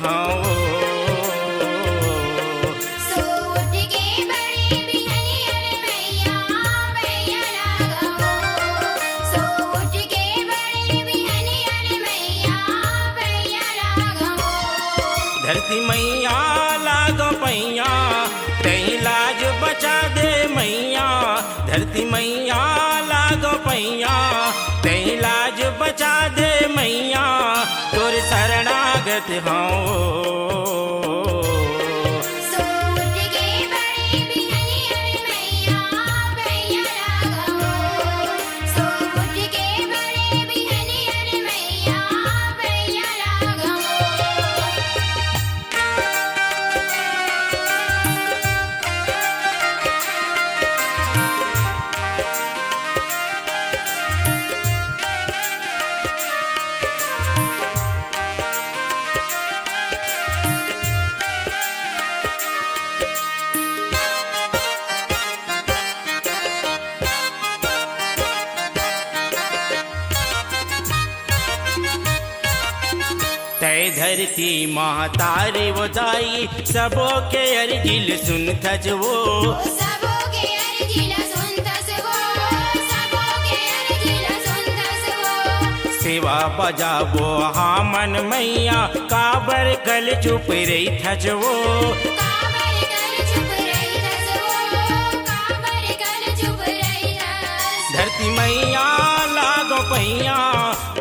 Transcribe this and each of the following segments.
हाँ सो उठ के बड़े बिहनियन मैया मैया लागो सो उठ के बड़े बिहनियन मैया मैया लागो धरती मैया लागो पैया तई लाज बचा दे मैया धरती मैया लागो पैया तई लाज बचा दे मैया तोर शरणागत हाँ सो उठ के बड़े बिहनियन मैया मैया लागो सो उठ के बड़े बिहनियन मैया मैया लागो तय धरती महतारी वदाई सबो के अर्जिल सुन थजवो सबो के अर्जिला सुनतस वो सबो के अर्जिला सुनतस वो सेवा बजाबो हाँ मन मैया काबर कल चुप रही थजवो काबर कर चुप रही थस वो काबर कर चुप रही थस धरती मैया लागो पैया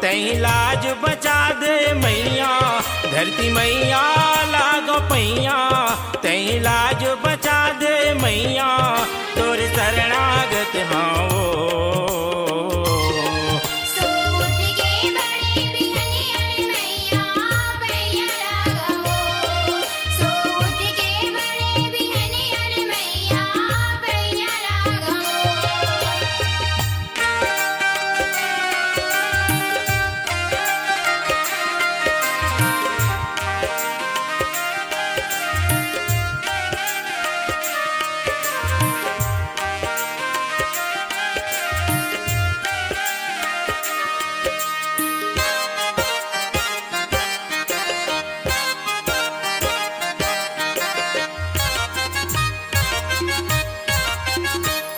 तई लाज बचा दे मैया धरती मैया लागो पैया तई लाज बचा दे मैया तोर शरणागत हाँ सो उठ के बड़े बिहनियन मैया मैया लागो सो उठ के बड़े बिहनियन मैया मैया लागो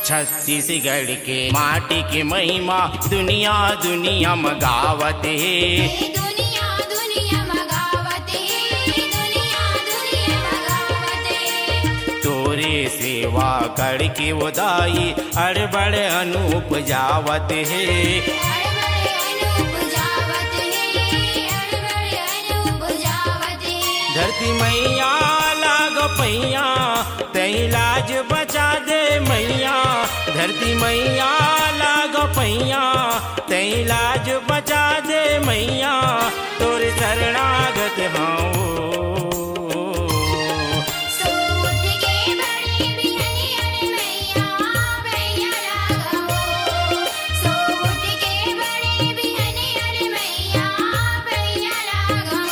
छत्तीसगढ़ के माटी के महिमा दुनिया दुनिया मगावत है दुनिया दुनिया मगावते दुनिया दुनिया मगावते तोरे सेवा करके उदाई अड़बड़ अनूप जावत है अड़बड़े अनूप जावते अड़बड़े अनूप जावते धरती मैया लागो पैया तई लाज बचा दे मैया धरती मैया लागो पैया तई लाज बचा दे मैया तोर शरणागत हाँ सो उठ के बड़े बिहनियन मैया मैया लागो सो उठ के बड़े बिहनियन मैया मैया लागो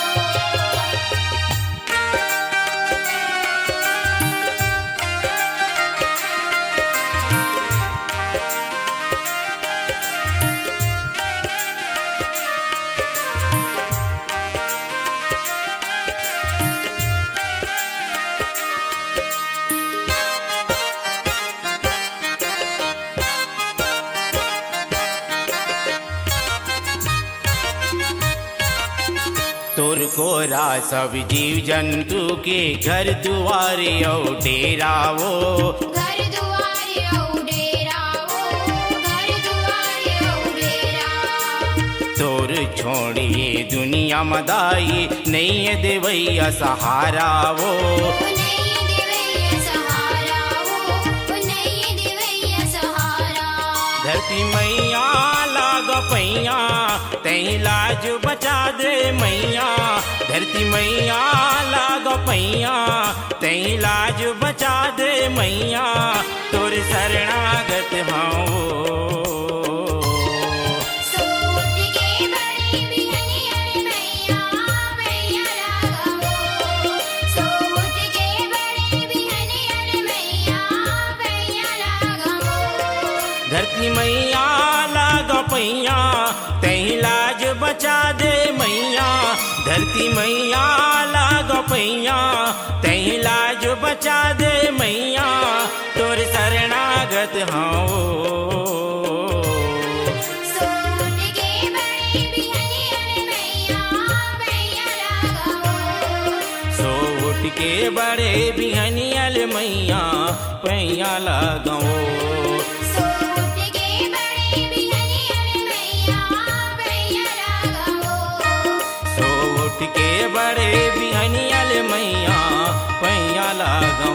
तोर कोरा सब जीव जंतु के घर दुआरे और डेरावो घर दुआरे औ डेरा वो घर दुआरे औ डेरा तोर छोड़िए दुनिया मदाई नहीं देवैया सहारा वो नहीं देवैया सहारा वो नहीं देवैया सहारा धरती मैया लागो पैया तई लाज बचा दे मैया धरती मैया लागो पैया तई लाज बचा दे मैया तोर शरणागत हाँ सो उठ के बड़े बिहनियन मैया मैया लागो सो उठ के बड़े बिहनियन मैया मैया लागो धरती मैया लागो पैया तई लाज बचा दे मैया धरती मैया लागो पैया तही लाज बचा दे मैया तोर शरणागत हाँ सूट के बड़े बिहनियन मैया मैया लागो सो उठ के बड़े बिहनियल मैया पैया लगो सूट के बड़े बिहनियन मैया मैया लागो सो उठ के बड़े बिहनियल मैया पैया लगो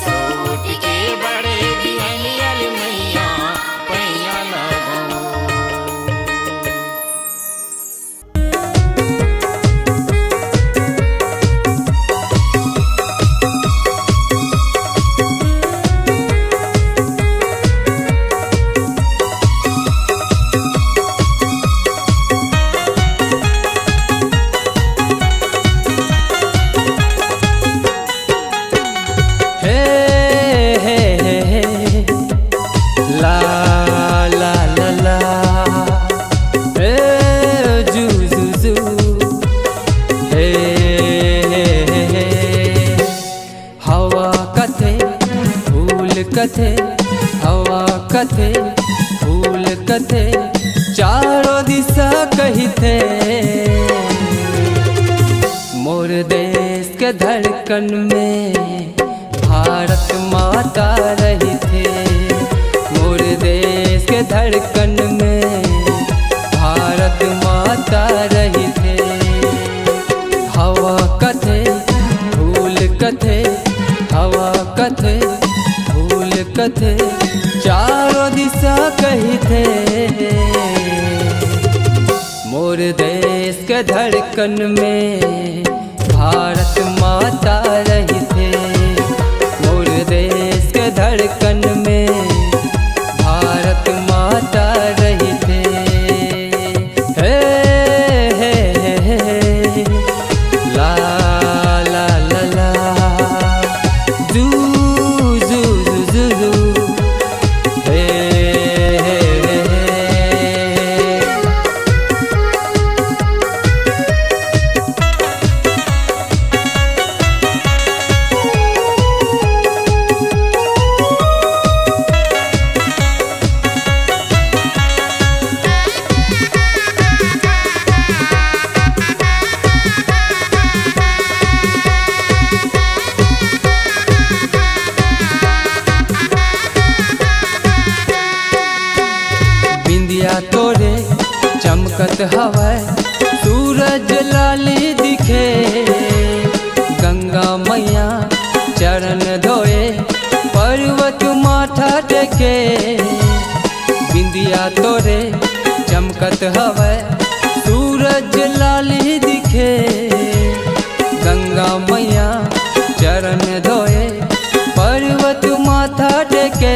सो उठ के बड़े बिहनियल मैया पैया लगो कथे हवा कथे फूल कथे चारों दिशा कही थे मोर देश के धड़कन में भारत माता रही थे मोर देश के धड़कन में भारत माता रही थे हवा कथे फूल कथे हवा कथे फूल कथे चारों दिशा कही थे मोर देश के धड़कन में भारत माता रही थे मोर देश के धड़कन में भारत माता रही थे हे हे हे हे ला ला ला ला जू जू जू जू हे हे हे बिंदिया तोरे चमकत हवै सूरज लाली दिखे गंगा मैया चरण धोए पर्वत माथा टेके बिंदिया तोरे चमकत हवै सूरज लाली दिखे गंगा मैया चरण धोए पर्वत माथा टेके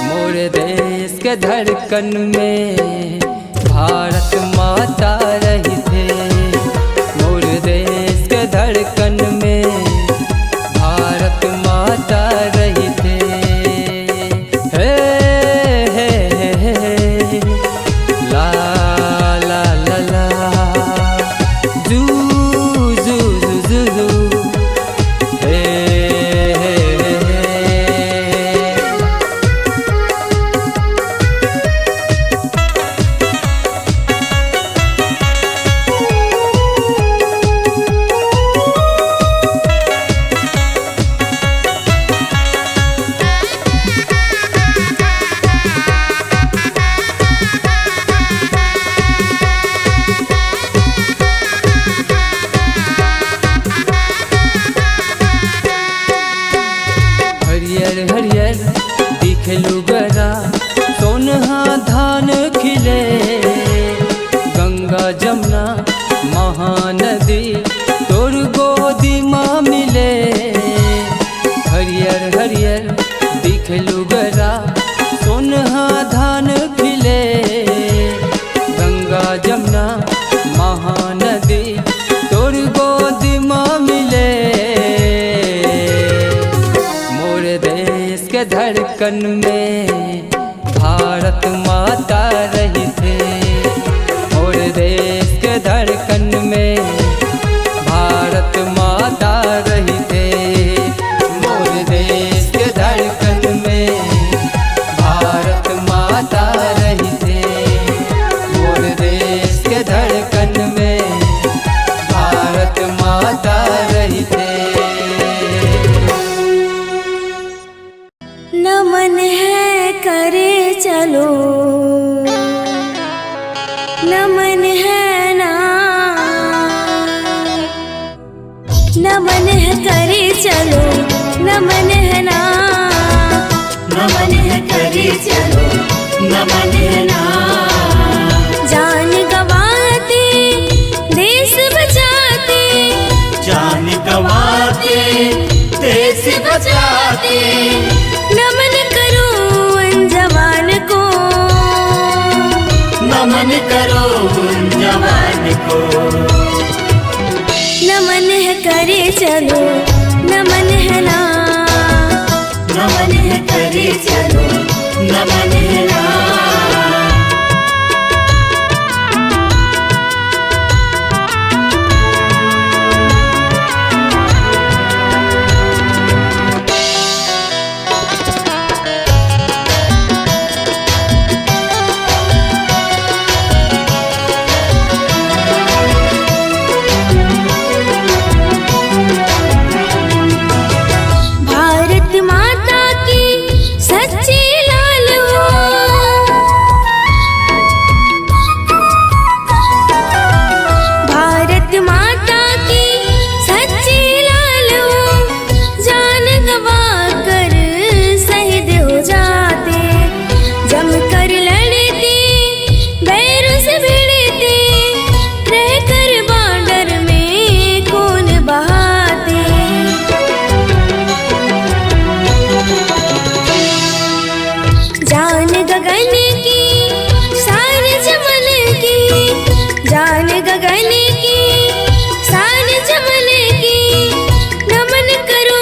मोर देश के धड़कन में भारत माता रही थे मोर देश के धड़कन में भारत माता रही थे हे हे हे हे ला ला ला ला जू जू जू जू हे हे हे हरियर हरियर दिखलू गरा सोनहा धान खिले गंगा जमुना महानदी तोर गोदी माँ मिले हरियर हरियर दिखलू गरा सोनहा धान खिले गंगा जमुना महानदी तोर गोदी माँ मिले मोर देश के धड़कन में भारत माता रही थे मोर देश चलो नमन है ना, नमन है करे चलो नमन है ना, नमन है करे चलो नमन है ना। जान गवाते देश बचाते, जान गवाते देश बचाते, नमन करो उन जवान को, नमन करो उन जवान को। नमन है करे चलो नमन है ना, नमन है करे चलो नमन है ना। भारत माता की सच्ची लाल हो, भारत माता की सच्ची लाल हो, जान गवा कर शहीद हो जाते, जम कर लड़ते बैरों से भिड़ते, रह कर बॉर्डर में खून बहाते। जान गगन की शान चमन की, जान गगन की शान चमन की, नमन करो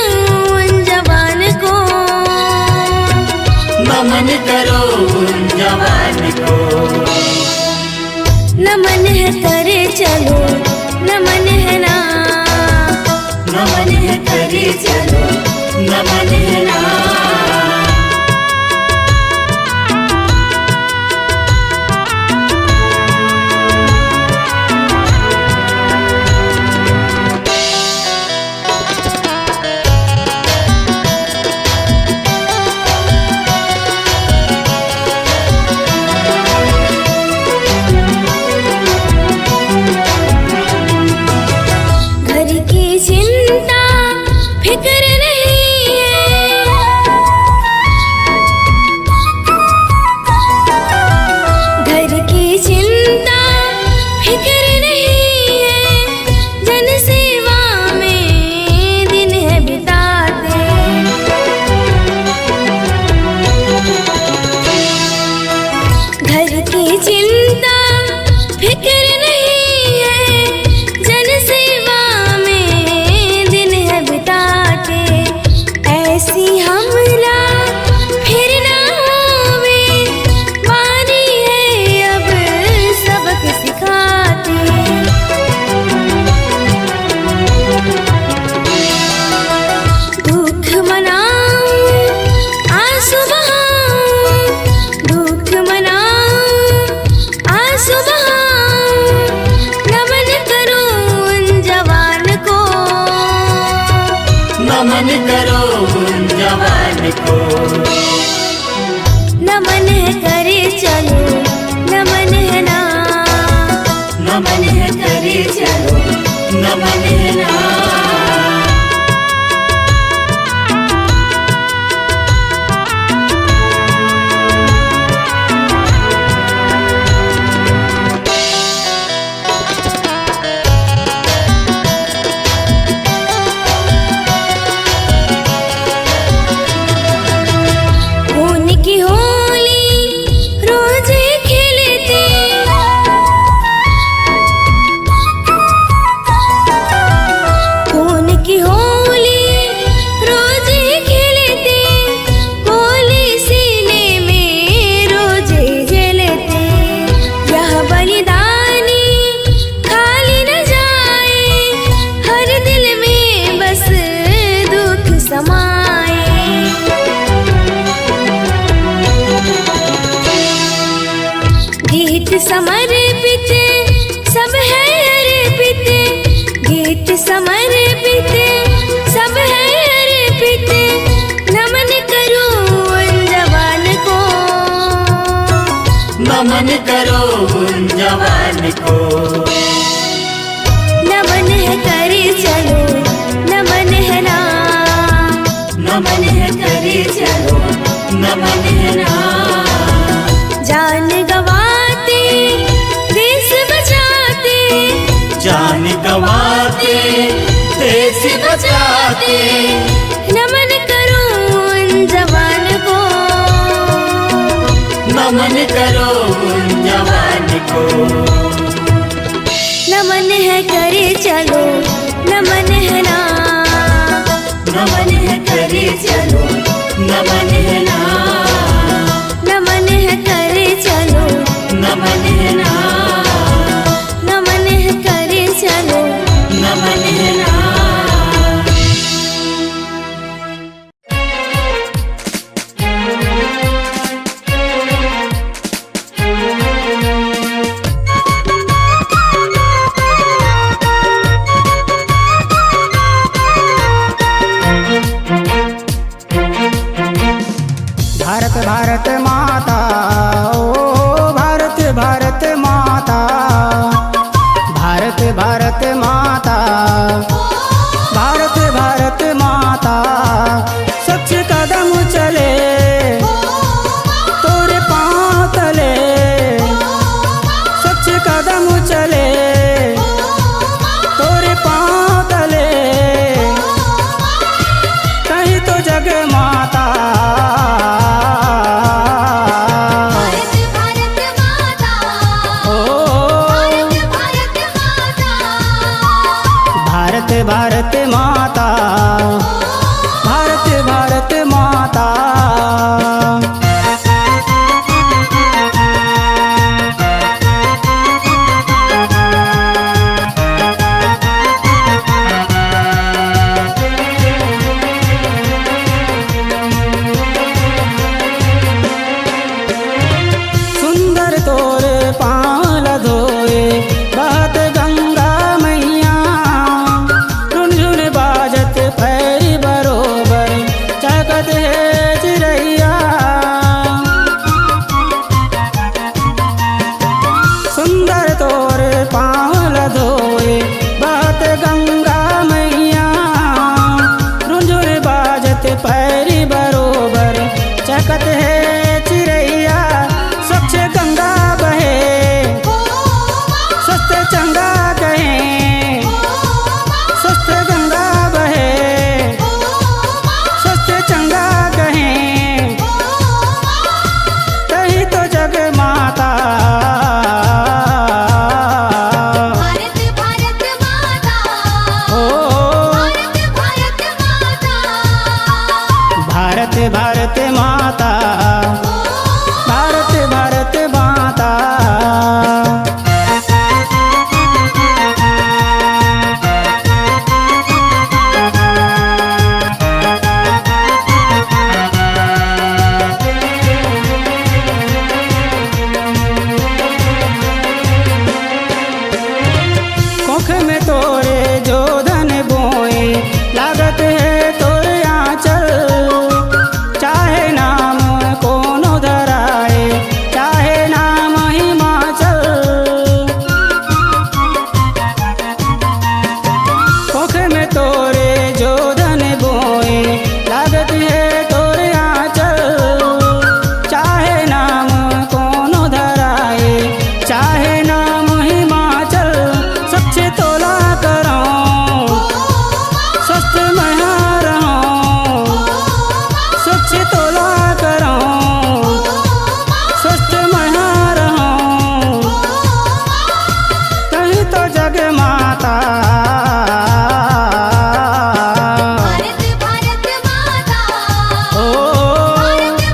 उन जवान को, नमन करो उन जवान को। नमन है करे चलो नमन है ना, नमन है करे चलो नमन है ना। घर की चिंता फिक्र नहीं है, घर की चिंता फिक्र नहीं है, जन सेवा में दिन है बिताते, घर की चिंता फिक्र नहीं है, जन सेवा में दिन है बिताते, ऐसी हमला फिर ना होवे, बारी है अब सबक सिखाते। दुख मनाऊं आंसू बहाऊं, दुख मनाऊं आंसू बहाऊं, नमन करो उन जवान को, नमन करो उन जवान को। नमन है करे चलो नमन है ना, नमन है करे चलो नमन है ना। खून की होली रोज खेलते, खून की होली रोज खेलते, गोली सीने में रोज जलते, यह बलिदानी खाली न जाए, हर दिल में बस दुख समाए। गीत समर्पित सब है अर्पित, गीत समर्पित सब है अर्पित, नमन करो उन जवान को, नमन करो उन जवान को। नमन है करे चलो नमन है ना, नमन है करे चलो नमन है ना। जान गवाते देश बचाते, जान गवाते देश बचाते, नमन करो उन जवान को। नमन करो उन जवान को। नमन है करे चलो नमन है ना, नमन है करे चलो नमन है ना। नमन है करे चलो नमन है ना, नमन है करे चलो नमन है ना। भारत भारत माता ओ भारत भारत माता, भारत भारत माता, भारत भारत माता। सच कदम चले तोरे पाँव तले, सच कदम चले तोरे पाँव तले, कहीं तो जग माता। भारत माता, भारत भारत माता। सुंदर तोरे पाँव धोए बहत गंगा मैया, झुनझुन बाजत पैरी बरोबर चहकत है चिड़ैया। सुंदर तोरे पाँव धोए बहत गंगा मैया, झुनझुन बाजत पैरी बरोबर चहकत है चिड़ैया। स्वच्छ गंगा बहे स्वस्थ चंगा कहे, स्वस्थ गंगा बहे स्वस्थ चंगा कहे, तही तो जग माता। भारत भारत माता, ओ भारत भारत माता, भारत भारत माता, भारत भारत माता। कोख में तोरे जो धन बोए लागत है तोरे आंचल, चाहे नाम कोनो धराए चाहे नाम हिमाचल। कोख में तोरे जो धन बोए लागत है तोरे आंचल, चाहे नाम कोनो धराए चाहे नाम हिमाचल। स्वच्छ तोला करो स्वस्थ महा रहो, स्वच्छ तोला करो स्वस्थ महा रहो, कहीं तो जग माता। भारत भारत माता, ओ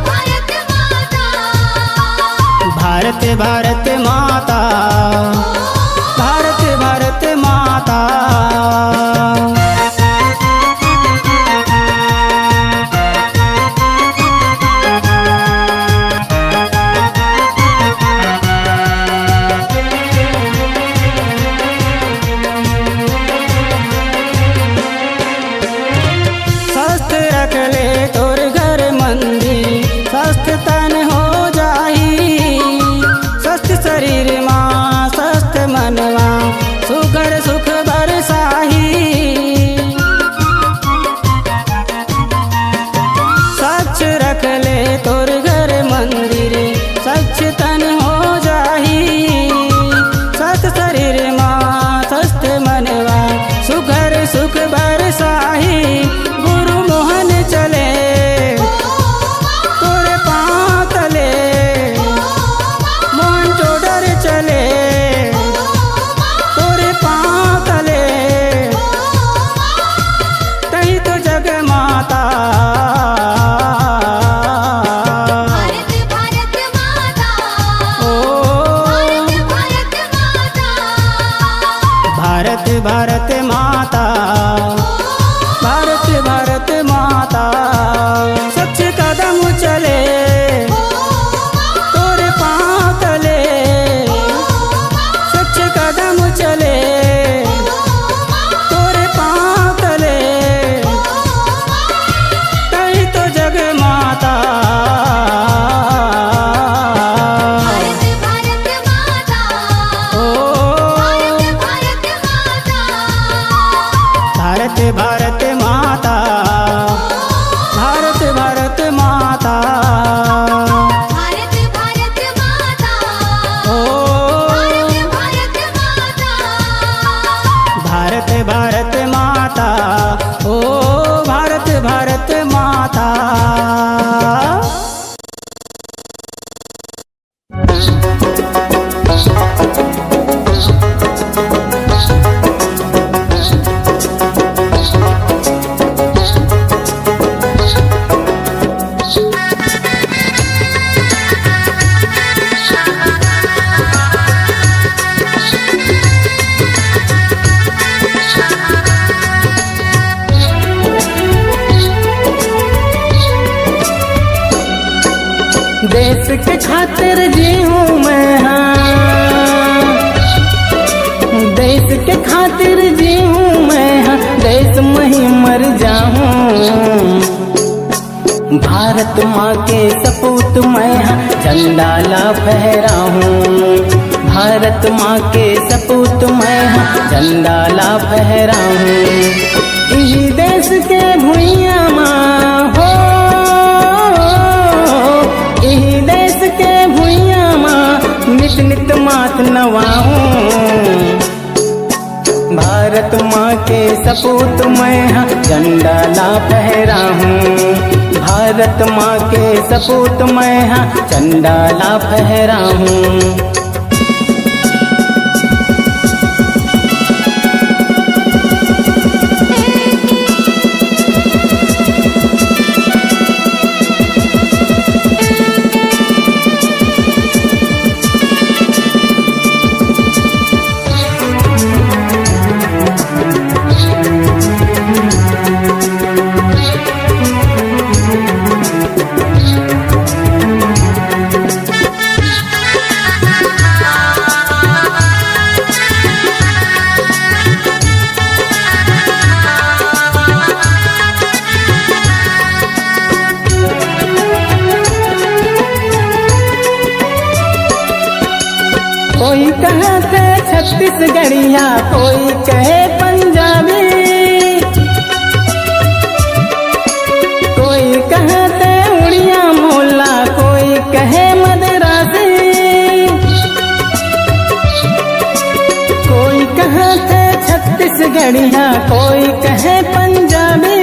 भारत माता, भारत भारत माता, भारत भारत माता। स्वस्थ रख ले तोर घर मंदिर, स्वस्थ तन हो जाई। भारत माता, भारत भारत माता। स्वच्छ कदम चले तोरे पाँव तले, स्वच्छ कदम चले तोरे पाँव तले, कहीं तो जग माता। भारत भारत माता, भारत भारत माता, भारत भारत माता, भारत भारत माता, ओ भारत भारत माता, ओ भारत भारत माता। देश के खातिर जीऊँ मैं, हाँ देश के खातिर जीऊँ मैं, हाँ देश में ही मर जाऊँ। भारत माँ के सपूत मैं, हाँ झंडा ला फहराऊँ। भारत माँ के सपूत मैं, हाँ झंडा ला फहराऊँ। इसी देश के भुइयाँ माँ हो, इही देश के भुइयाँ माँ नित नित मात नवाऊँ। भारत माँ के सपूत मैं, हाँ झंडा ला फहराऊँ। भारत माँ के सपूत मैं, हाँ झंडा ला फहराऊँ। कोई कहते छत्तीसगढ़िया, कोई कहे पंजाबी, कोई कहते उड़िया मोला, कोई कहे मद्रासी, कोई कहते छत्तीसगढ़िया, कोई कहे पंजाबी,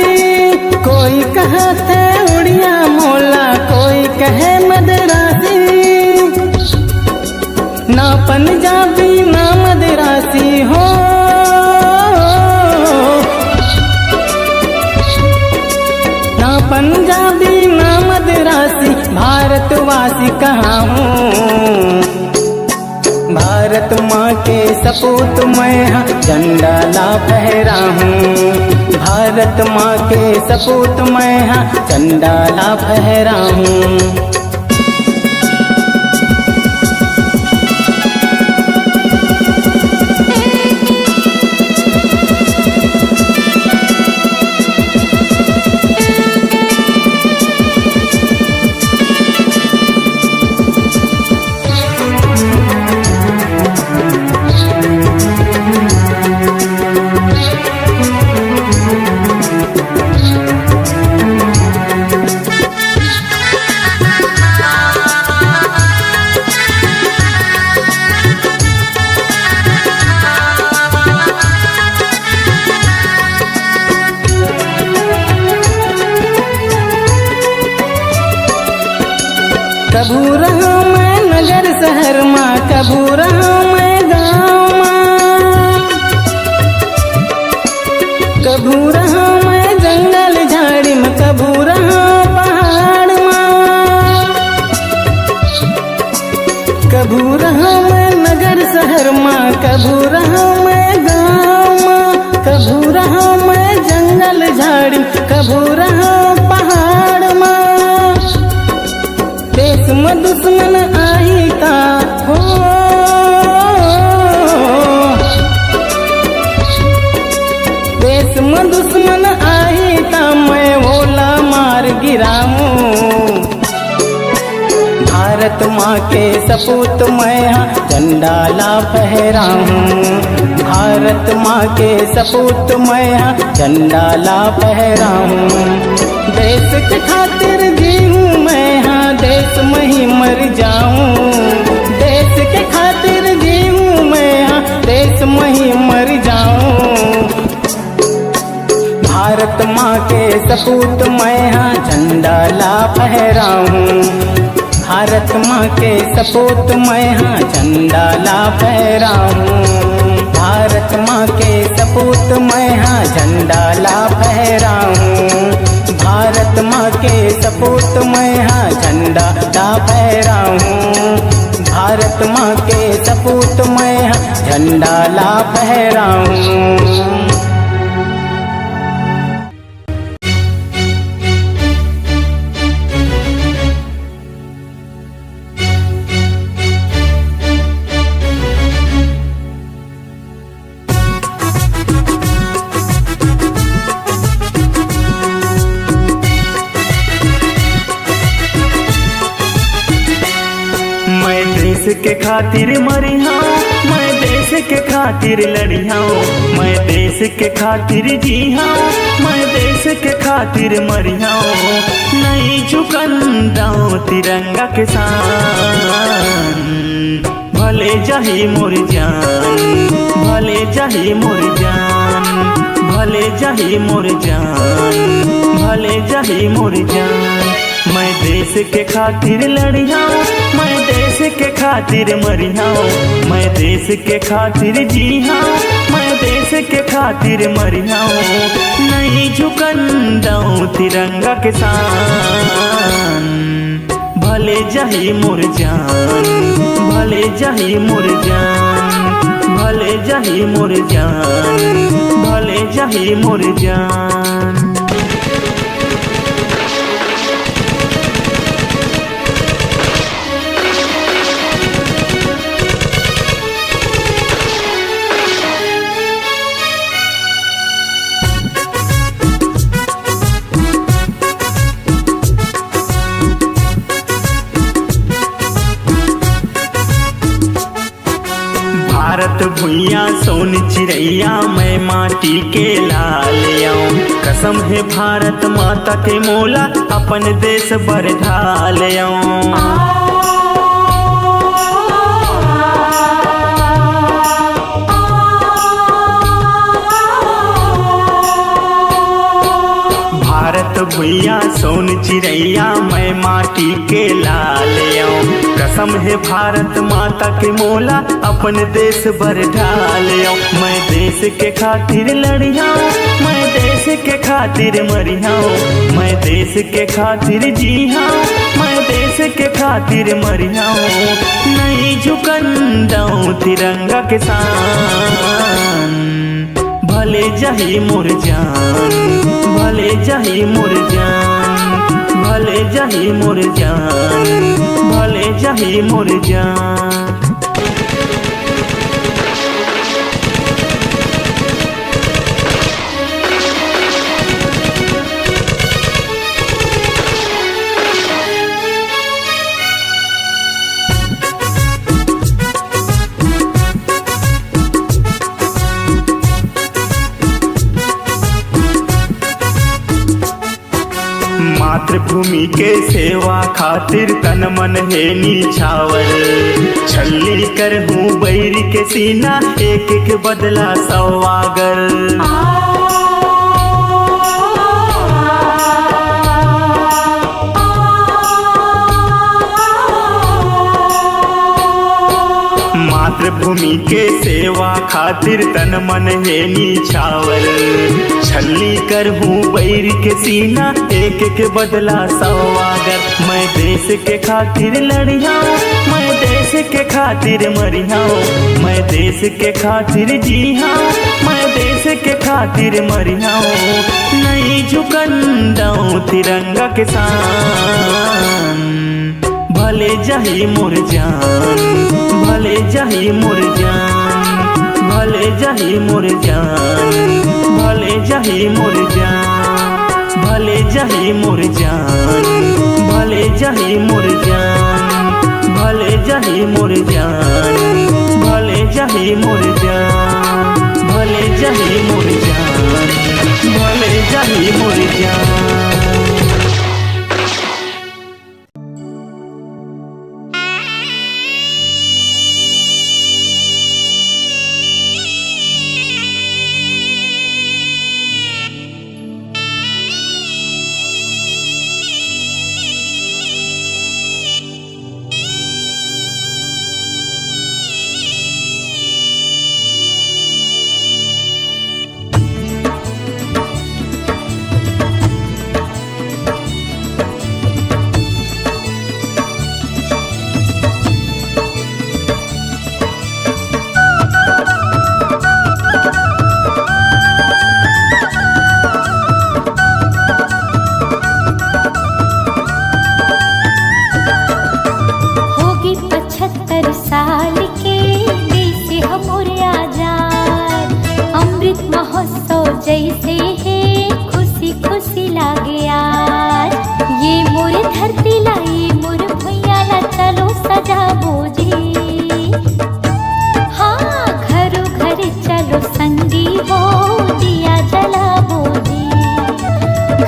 कोई कहते उड़िया मोला, कोई कहे मद्रासी। ना पंजाबी ना मद्रासी हो, ना पंजाबी ना मद्रासी, भारतवासी कहाँ हूँ। भारत माँ के सपूत मैं, हाँ झंडा ला फहराऊँ। भारत माँ के सपूत मैं, हाँ झंडा ला फहराऊँ। कभू रहा मैं नगर शहर माँ, कभू रहा मैं गाँव माँ, कभू रहा मैं जंगल झाड़ी में, कभू रहा पहाड़ माँ, कभू रहा मैं नगर शहर माँ, कभू रहा मैं गाँव माँ, कभू रहा मैं जंगल झाड़ी, कभू रहा पहाड़ माँ। देश में दुश्मन आई का हो, देश में दुश्मन आई ता मैं ओला मार गिराऊं। भारत माँ के सपूत मैं हाँ झंडा ला फहराऊं। भारत माँ के सपूत मैं हाँ झंडा ला फहराऊं। देश के खातिर जीऊं मैं हाँ देश में ही मर जाऊं। देश के खातिर जीऊं मैं हाँ देश में ही मर जाऊं। भारत माँ के सपूत मैं हाँ झंडा ला फहराऊं। भारत माँ के सपूत मैं हाँ झंडा ला फहराऊं। भारत माँ के सपूत मैं हाँ झंडा ला फहराऊं। भारत माँ के सपूत मैं हाँ झंडा ला फहराऊं। भारत माँ के सपूत मैं हाँ झंडा ला फहराऊं। देश के खातिर मरी हाँ, मैं देश के खातिर लड़ी हाँ। मैं देश के खातिर जी हाँ, मैं देश के खातिर मरी हाँ। नहीं झुकन दाऊं तिरंगा के शान, भले जाही मोर जान, भले जाही मोर जान, भले जाही मोर जान, भले जाही मोर जान। मैं देश के खातिर लड़ी हाँ, मैं देश के खातिर मरी हाँ। मैं देश के खातिर जी हाँ, मैं देश के खातिर मरी हाँ। नहीं झुकन दाऊं तिरंगा के शान, भले जाही मोर जान, भले जाही मोर जान, भले जाही मोर जान, भले जाही मोर जान। भारत भुइया सोन चिड़ैया मैं माटी के लाल आऊं। कसम है भारत माता के मोला अपन देश बरधाल आऊं। भारत भुइया सोन चिड़ैया मैं माटी के लाल आऊं। कसम है भारत माता के मोला अपन देश भर ढाल आऊं। मैं देश के खातिर लड़ी आऊं, मैं देश के खातिर मरी आऊं। मैं देश के खातिर जी हाँ, मैं देश के खातिर मरी आऊं। नहीं झुकन दाऊं तिरंगा के शान, भले जाही मोर जान, भले जाही मोर जान, भले जाही मोर जान, भले जाही मोर जान। मातृभूमि के सेवा खातिर तन मन है निछावर। छल्ली कर हूँ बैरी के सीना, एक एक बदला सवागर। मातृभूमि के सेवा खातिर तन मन है निछावर। छलनी कर हूँ बैर के सीना, एक के बदला सवागर। मैं देश के खातिर लड़ियाँ, मैं देश के खातिर मरियाँ। मैं देश के खातिर जी हाँ, मैं देश के खातिर मरियाँ। नहीं झुकंदाऊँ तिरंगा के शान। भले जाही मोर जान, भले जाही मोर जान, भले जाही मोर जान, भले जाही मोर जान, भले जाही मोर जान, भले जाही मोर जान, भले जाही मोर जान, भले जाही मोर जान, भले जाही मोर जान, भले जाही मोर जान। जैसे है खुशी खुशी लागे यार। ये मोर धरती लाई मोर भैया ला चलो सजाबो जी। हाँ घरो घर चलो संगी हो दिया जलाबो जी।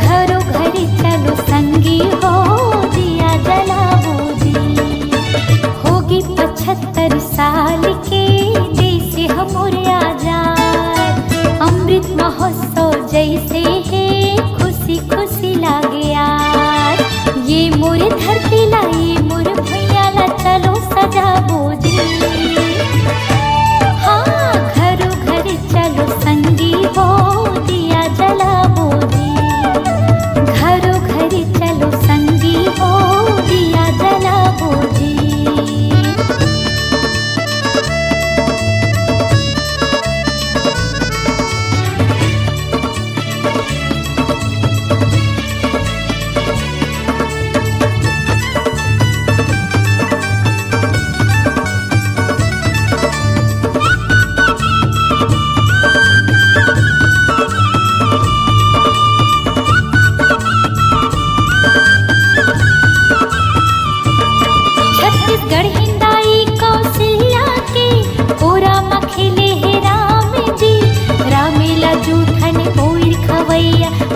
घरो घर चलो संगी हो दिया जलाबो जी। होगी 75 साल के देश हमोर आजाद। अमृत महोत्सव जैसे है खुशी खुशी लागे यार। ये मोर धरती लाई मोर भैया ला चलो सजाबो जी। हाँ घरो घर चलो संगी हो दिया जलाबो जी। घरो घर चलो संगी हो दिया जलाबो जी।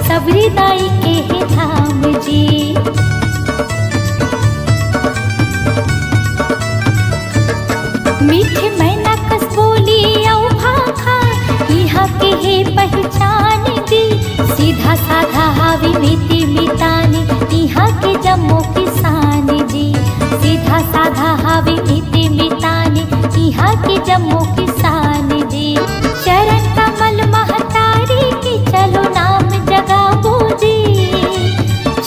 सबरी दाई के है धाम जी। मीठे मैना कस बोली औ भाखा यहाँ के है पहचान दी। सीधा साधा हावी मीठी मितानी यहाँ के जम्मू किसान जी। सीधा साधा हावी मीठी मितानी यहाँ के जम्मू किसान जी। चरण कमल महतारी की चलो नाम जगाबो जी।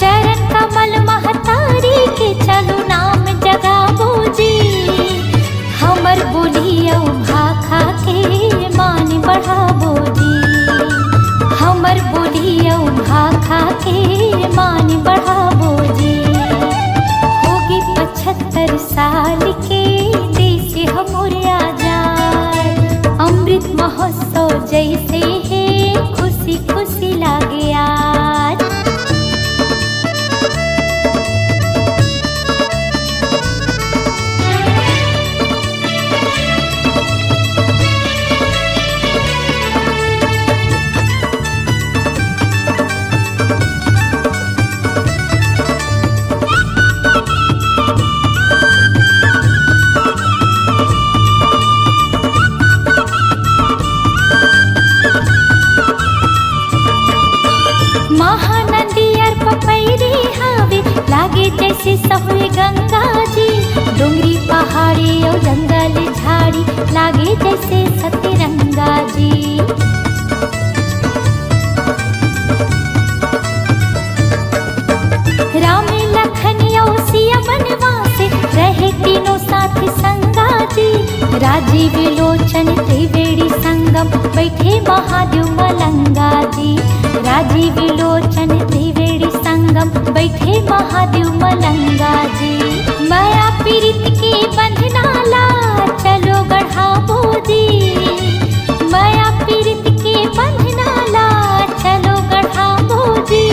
चरण कमल महतारी के चलो नाम जगाबो जी। हमर बोलियो भाखा के मान बढ़ाबो जी। हमर बोलियो भाखा के मान बढ़ाबो जी। होगी 75 साल के जैसे सतरंगा जी। राम लखन सिया बनवास रहे तीनों साथ संगा जी। राजीव लोचन त्रिवेणी संगम बैठे महादेव मलंगा जी। राजीव लोचन त्रिवेणी संगम बैठे महादेव मलंगा जी। माया पीरित के बंधनाला चलो गढ़ाबो जी। माया पीरित के बंधनाला चलो गढ़ाबो जी।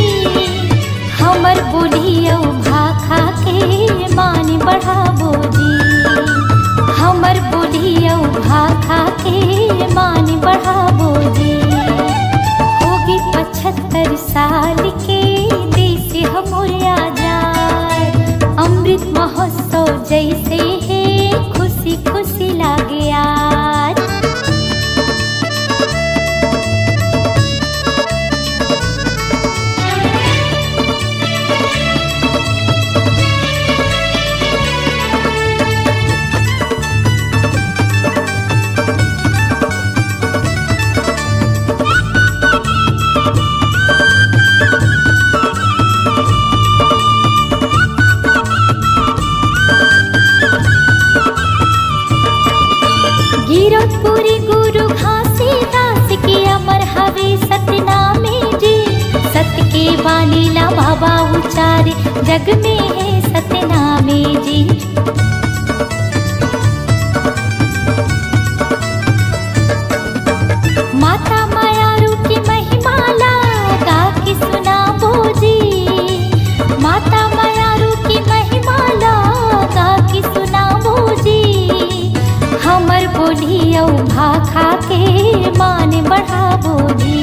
हमर बोलियो भाखा के मान बढ़ाबो जी। हमर बोलियो भाखा के मान बढ़ाबो जी। होगी 75 साल के देश हमर आजाद। अमृत महोत्सव जैसे है खुशी खुशी लागे आज। गिरपुरी गुरु घासीदास के अमर हवे सतनामे जी। सत्य के वालीला बाबा उचारे जग में है सतनामे जी। माता मायारू की महिमाला गा के सुनाबो जी। माता मायारू की महिमाला गा के सुनाबो जी। हमर बोलियो भाखा के मान बढ़ाबो जी।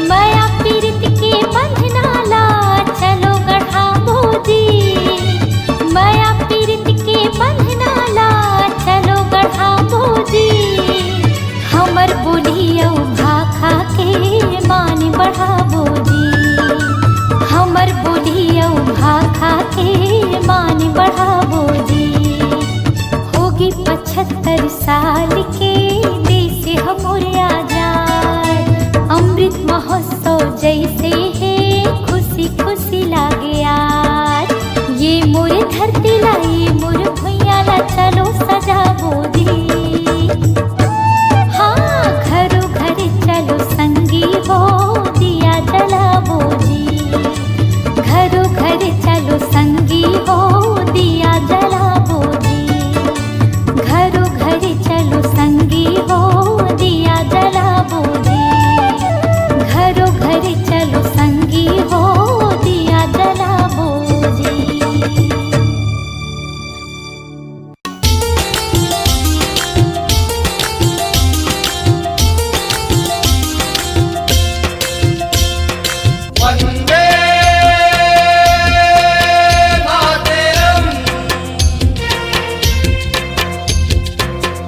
माया पीरित के बंधनाला चलो गढ़ाबो जी। माया पीरित के बंधनाला चलो गढ़ाबो जी। हमर बोलियो भाखा के मान बढ़ाबो जी। हमर बोलियो भाखा के मान बढ़ाबो जी। होगी 75 साल के देश हमर आजाद। अमृत महोत्सव जैसे है खुशी खुशी लागे आज। ये मोर धरती ला ये मोर भुइया ला चलो सजाबो जी। हाँ घरों घर चलो संगी हो दिया जलाबो जी। घरों घर चलो संगी हो दिया जलाबो जी। घरों घर चलो संगी हो दिया जलाबो जी। घरों घर चलो संगी हो दिया जलाबो जी। वंदे मातरम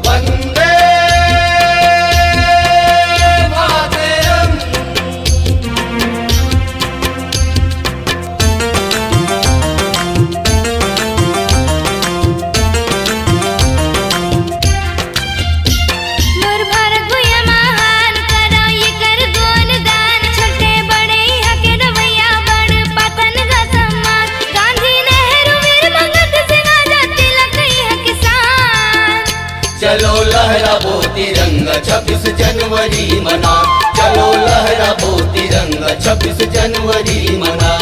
वंदे मातरम। मोर भारत भूया महान करा ये कर गुणगान। छोटे बड़े हके रवैया बड़ पतन का सम्मान। गांधी नेहरू वीर भगत सिंह आजाद तिलक है किसान। चलो लहराबो तिरंगा 26 जनवरी मना। चलो लहराबो तिरंगा 26 जनवरी मना।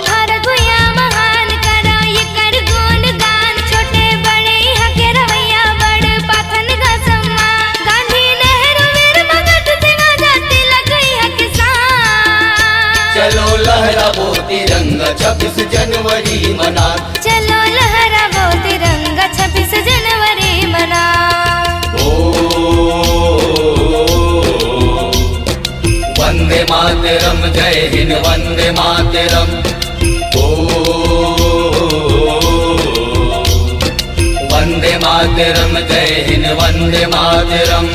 भारत भूया महान करा ये कर गुणगान। छोटे बड़े हके रवैया बड़ पतन का सम्मान। गांधी नेहरू वीर भगत सिंह आजाद तिलक है किसान। चलो लहराबो तिरंगा 26 जनवरी मना। चलो लहराबो तिरंगा 26 जनवरी मना। वंदे मातरम जय हिंद वंदे मातरम। वंदे मातरम जय हिंद वंदे मातरम।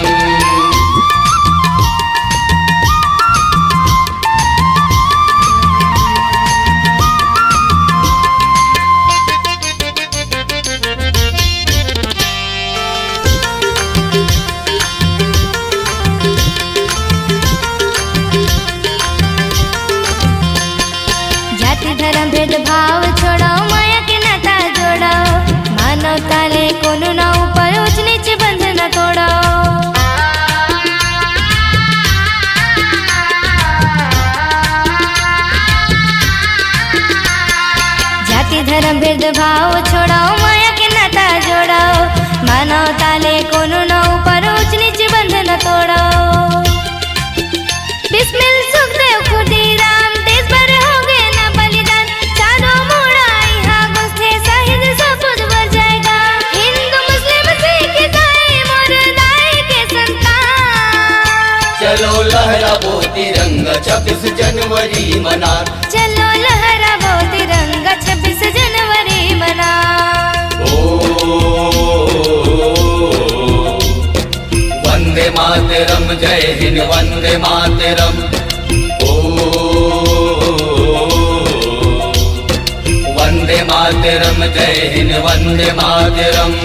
चलो लहरावो तिरंगा 26 जनवरी मना चलो लहरावो तिरंगा 26 जनवरी मना वंदे मातरम जय हिंद वंदे मातरम वंदे मातरम जय हिंद वंदे मातरम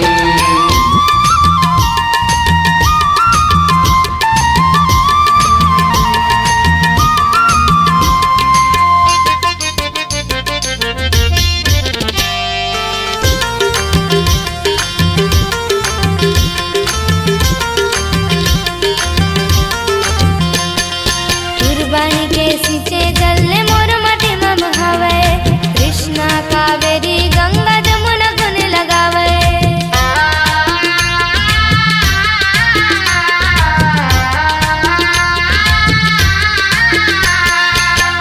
कुर्बानी के सींचे जलने मोर माटी मम हवे कृष्णा कावेरी गंगा जमुना गुन लगावे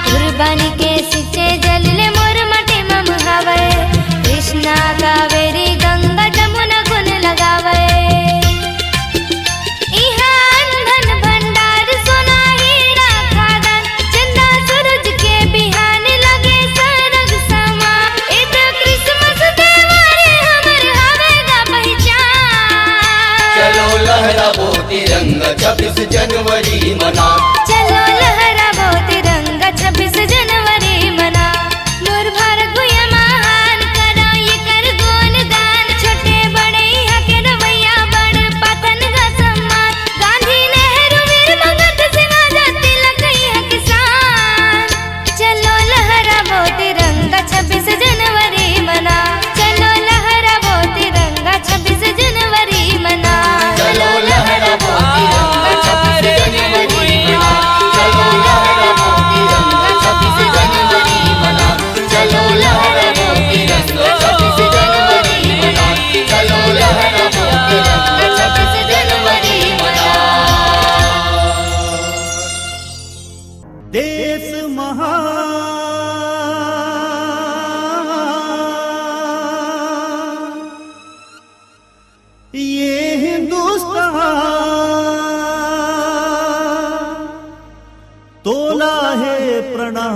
कुर्बानी के सींचे जलने मोर माटी मम हवे कृष्णा कावेरी गंगा जमुना गुन लगावे लहरावो तिरंगा 26 जनवरी मना चलो लहरावो तिरंगा 26 जनवरी मना मोर भारत भूया महान करो ये कर गुणगान छोटे बड़े यहाँ के रवैया बड़ पातन का सम्मान गांधी नेहरू वीर भगत सिंह आजाद तिलक यहाँ किसान चलो लहरावो तिरंगा 26 जनवरी मना चलो लहरावो तिरंगा 26 जनवरी मना चलो लहरावो तिरंगा 26 जनवरी मना चलो लहरावो तिरंगा 26 जनवरी मना चलो लहरावो तिरंगा 26 जनवरी मना चलो लहरावो तिरंगा 26 जनवरी मना देश महान ये हिंदुस्तान तोला है प्रणाम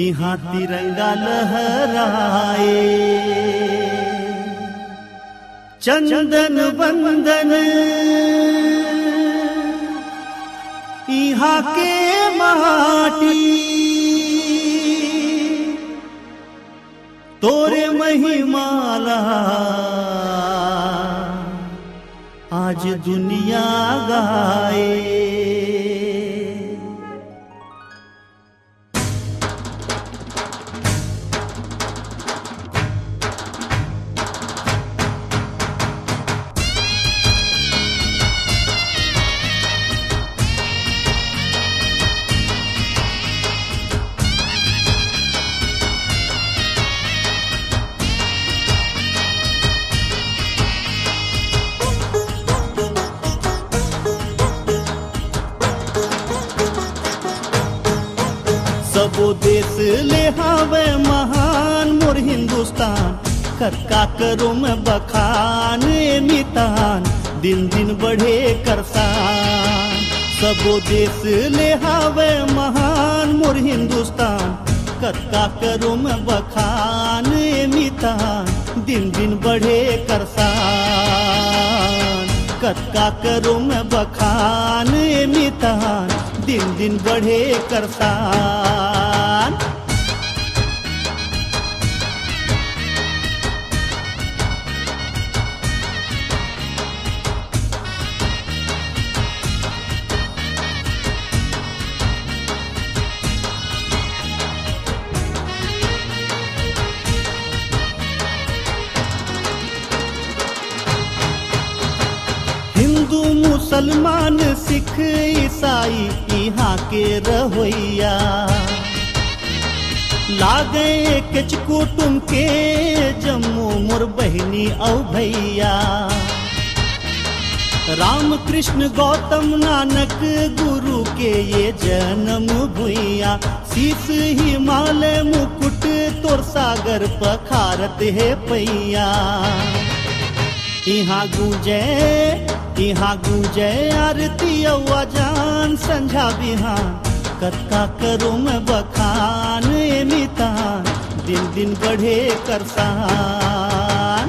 यहाँ तिरंगा लहराए चंदन वंदन यहाँ के माटी तोरे महिमाला आज दुनिया गाए सबो देश ले हावे महान मोर हिंदुस्तान करका करो मैं बखान मितान दिन दिन बढ़े करसान सबो देश ले हावे महान मोर हिंदुस्तान करका करो मैं बखान मितान दिन दिन बढ़े करसान करका करो मैं बखान मितान दिन दिन बढ़े करसान हिंदू मुसलमान सिख ईसाई यहाँ के रहोइया लागे किच कुटुम के जम्मू मोर बहनी औ भैया राम कृष्ण गौतम नानक गुरु के ये जन्म भुइया शीस हिमालय मुकुट तोर सागर पखारत है पैया यहाँ गूंजे यहाँ गूंजे आरती अजान संझा बिहान कत्का करूँ मैं बखान मितान दिन दिन बढ़े करसान।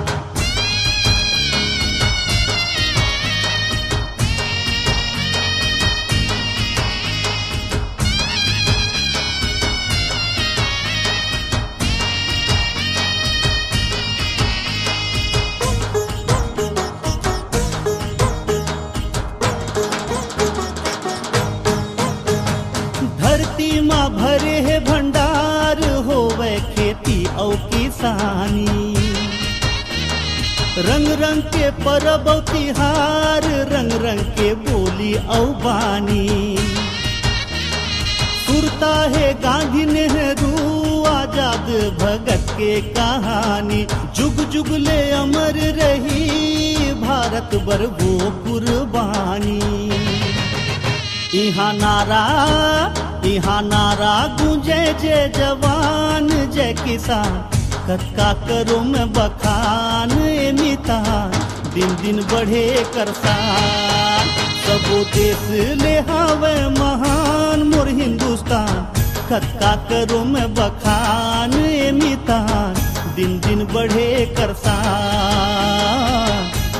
धरती माँ भरे है भंडार होवे खेती और किसानी रंग रंग के परब और तिहार रंग रंग के बोली और बानी सुरता है गांधी नेहरू आजाद भगत के कहानी जुग जुग ले अमर रही भारत बर वो कुर्बानी। यहाँ नारा गूंजे जय जवान जय किसान कत्का करो मैं बखान मितान दिन दिन बढ़े करसान। सबो देश ले हावे महान मोर हिंदुस्तान कत्का करो मैं बखान मितान दिन दिन बढ़े करसान।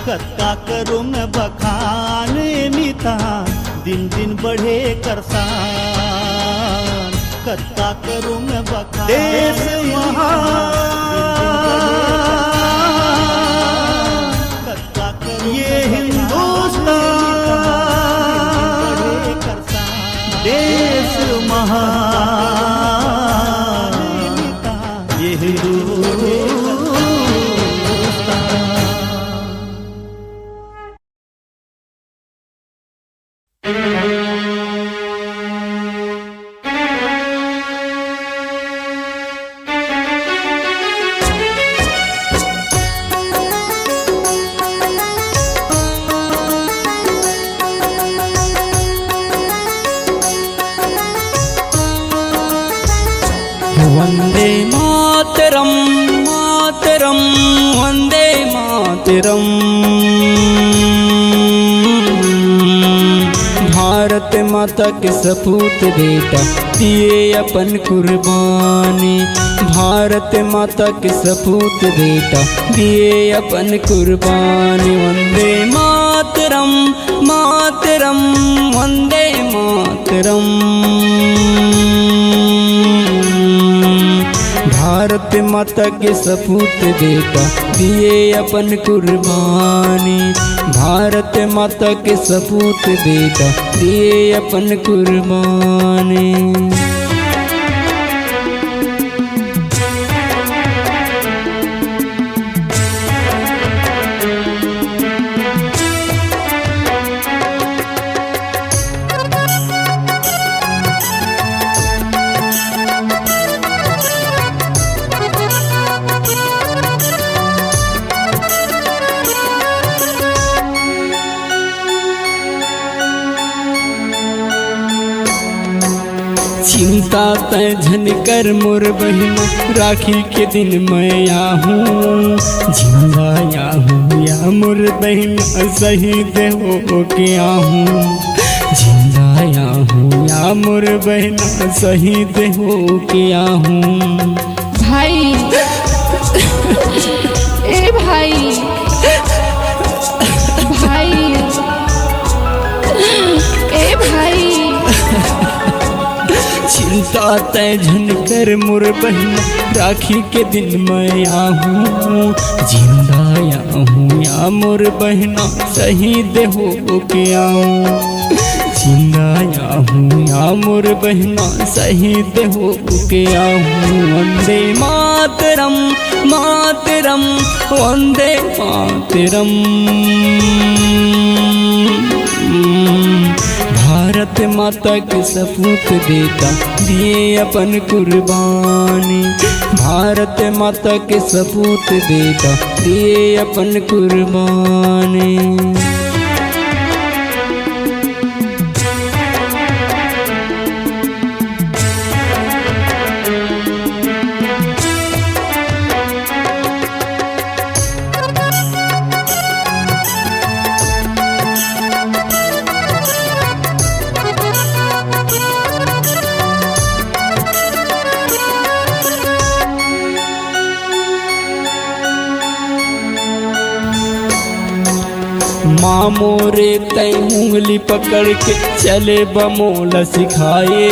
कत्का करो मैं बखान मितान दिन दिन बढ़े करसान। कत्का करूँ मैं बखान देश महान कत्का करूँ ये हिंदुस्तान देश महान ये हिंदुस्तान। वंदे मातरम मातरम वंदे मातरम। भारत माता के सपूत बेटा दिए अपन कुर्बानी। भारत माता के सपूत बेटा दिए अपन कुर्बानी। वंदे मातरम मातरम वंदे मातरम। भारत माता के सपूत बेटा दिए अपन कुर्बानी। भारत माता के सपूत बेटा दिए अपन कुर्बानी। चिंता तय झन कर मोर बहन राखी के दिन मैं आहूँ जिंदा आहूँ या मोर बहन शहीद हो के आहूँ। जिंदा आहूँ या मोर बहन शहीद हो के आहूँ। भाई ए भाई भाई ए भाई चिंता तय झन कर मोर बहन राखी के दिन मैं आहूँ जिंदा आहूँ या मोर बहना शहीद हो के आऊँ। जिंदा आहूँ या मोर बहना शहीद हो के आऊँ। वंदे मातरम मातरम वंदे मातरम। भारत माता के सपूत बेटा दिए अपन कुर्बानी। भारत माता के सपूत बेटा दिए अपन कुर्बानी। माँ मोरे तय उंगली पकड़ के चले बमोला सिखाए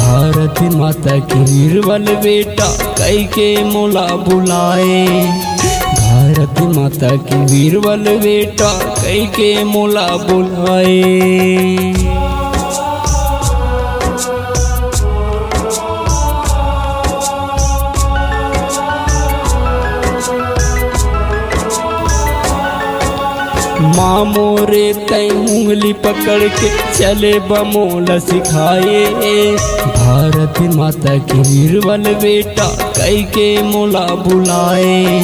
भारत माता की वीरवल बेटा कई के मोला बुलाए भारत माता की वीरवल बेटा कई के मोला बुलाए। माँ मोरे तय उंगली पकड़ के चले बमोला सिखाए भारत माता की वीरवल बेटा कई के मोला बुलाए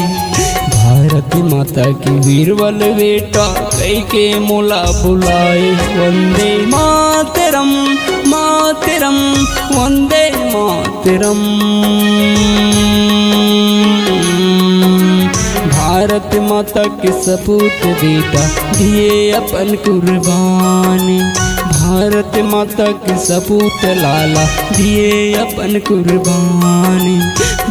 भारत माता की वीरवल बेटा कई के मोला बुलाए। वंदे मातरम मातरम वंदे मातरम। भारत माता के सपूत बेटा दिए अपन कुर्बानी भारत माता के सपूत लाला दिए अपन कुर्बानी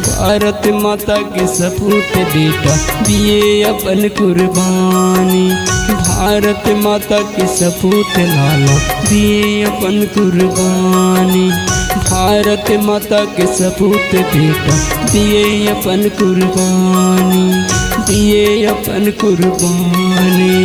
भारत माता के सपूत बेटा दिए अपन कुर्बानी भारत माता के सपूत लाला दिए अपन कुर्बानी भारत माता के सपूत बेटा दिए अपन कुर्बानी दिए अपन कुर्बानी।